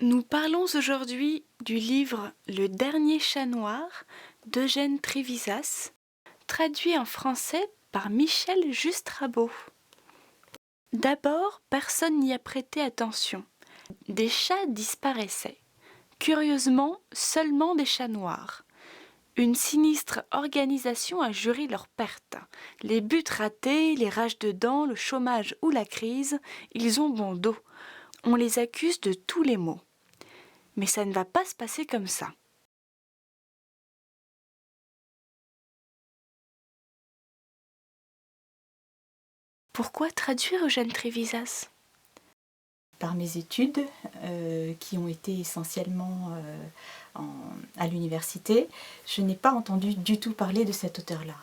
Nous parlons aujourd'hui du livre Le dernier chat noir d'Eugène Trévisas, traduit en français par Michel Justrabot. D'abord, personne n'y a prêté attention. Des chats disparaissaient. Curieusement, seulement des chats noirs. Une sinistre organisation a juré leur perte. Les buts ratés, les rages de dents, le chômage ou la crise, ils ont bon dos. On les accuse de tous les maux. Mais ça ne va pas se passer comme ça. Pourquoi traduire Eugène Trévisas? Par mes études, qui ont été essentiellement à l'université, je n'ai pas entendu du tout parler de cet auteur-là.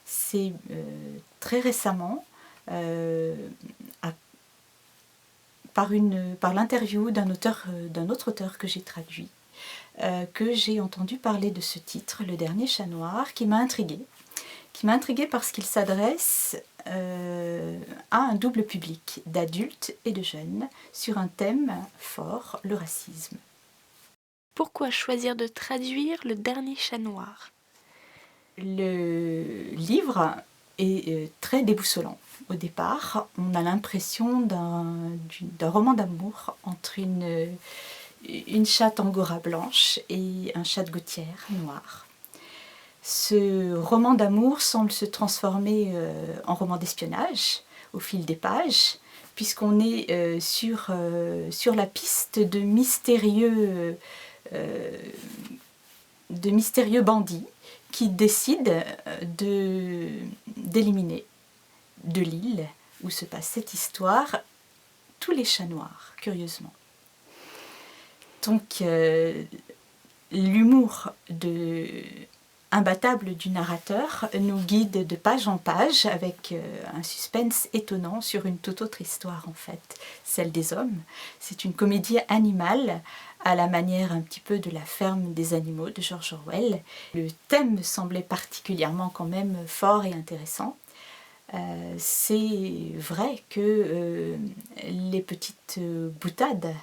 C'est très récemment, par l'interview d'un autre auteur que j'ai traduit, que j'ai entendu parler de ce titre, Le dernier chat noir, qui m'a intriguée. Parce qu'il s'adresse à un double public d'adultes et de jeunes sur un thème fort, le racisme. Pourquoi choisir de traduire Le dernier chat noir? Le livre est très déboussolant. Au départ, on a l'impression d'un roman d'amour entre une chatte angora blanche et un chat de gouttière noir. Ce roman d'amour semble se transformer en roman d'espionnage au fil des pages, puisqu'on est sur la piste de mystérieux bandits qui décident d'éliminer de l'île où se passe cette histoire tous les chats noirs, curieusement. Donc l'humour imbattable du narrateur nous guide de page en page avec un suspense étonnant sur une toute autre histoire en fait, celle des hommes. C'est une comédie animale à la manière un petit peu de La ferme des animaux de George Orwell. Le thème me semblait particulièrement quand même fort et intéressant. C'est vrai que les petites boutades,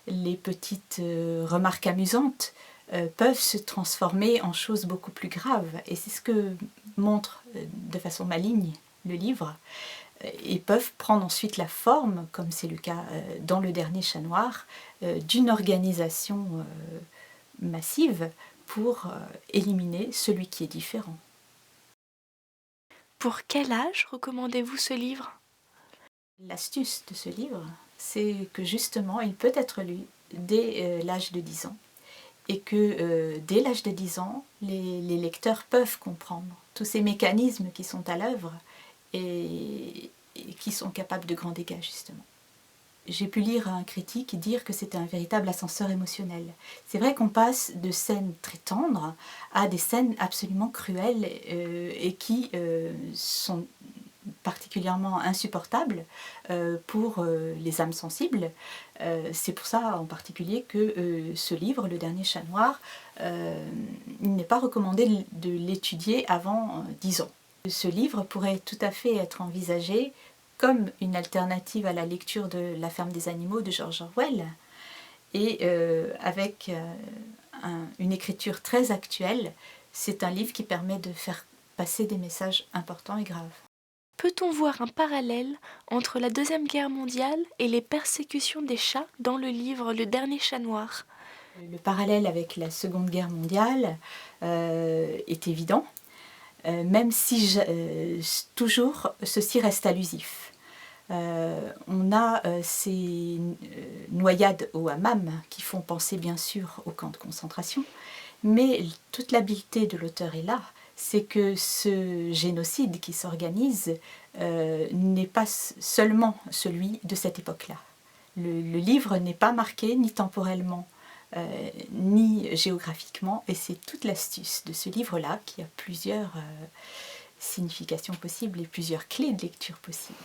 les petites remarques amusantes peuvent se transformer en choses beaucoup plus graves. Et c'est ce que montre de façon maligne le livre. Et peuvent prendre ensuite la forme, comme c'est le cas dans Le dernier chat noir, d'une organisation massive pour éliminer celui qui est différent. Pour quel âge recommandez-vous ce livre? L'astuce de ce livre, c'est que justement, il peut être lu dès l'âge de 10 ans. Et que dès l'âge de 10 ans, les lecteurs peuvent comprendre tous ces mécanismes qui sont à l'œuvre et qui sont capables de grands dégâts, justement. J'ai pu lire un critique dire que c'était un véritable ascenseur émotionnel. C'est vrai qu'on passe de scènes très tendres à des scènes absolument cruelles et qui sont particulièrement insupportables pour les âmes sensibles. C'est pour ça en particulier que ce livre, Le dernier chat noir, il n'est pas recommandé de l'étudier avant 10 ans. Ce livre pourrait tout à fait être envisagé comme une alternative à la lecture de La ferme des animaux de George Orwell, et avec une écriture très actuelle, c'est un livre qui permet de faire passer des messages importants et graves. Peut-on voir un parallèle entre la Deuxième Guerre mondiale et les persécutions des chats dans le livre Le dernier chat noir? Le parallèle avec la Seconde Guerre mondiale est évident, même si toujours ceci reste allusif. On a ces noyades au hammam qui font penser bien sûr au camp de concentration, mais toute l'habileté de l'auteur est là, c'est que ce génocide qui s'organise n'est pas seulement celui de cette époque-là. Le livre n'est pas marqué ni temporellement ni géographiquement, et c'est toute l'astuce de ce livre-là qui a plusieurs significations possibles et plusieurs clés de lecture possibles.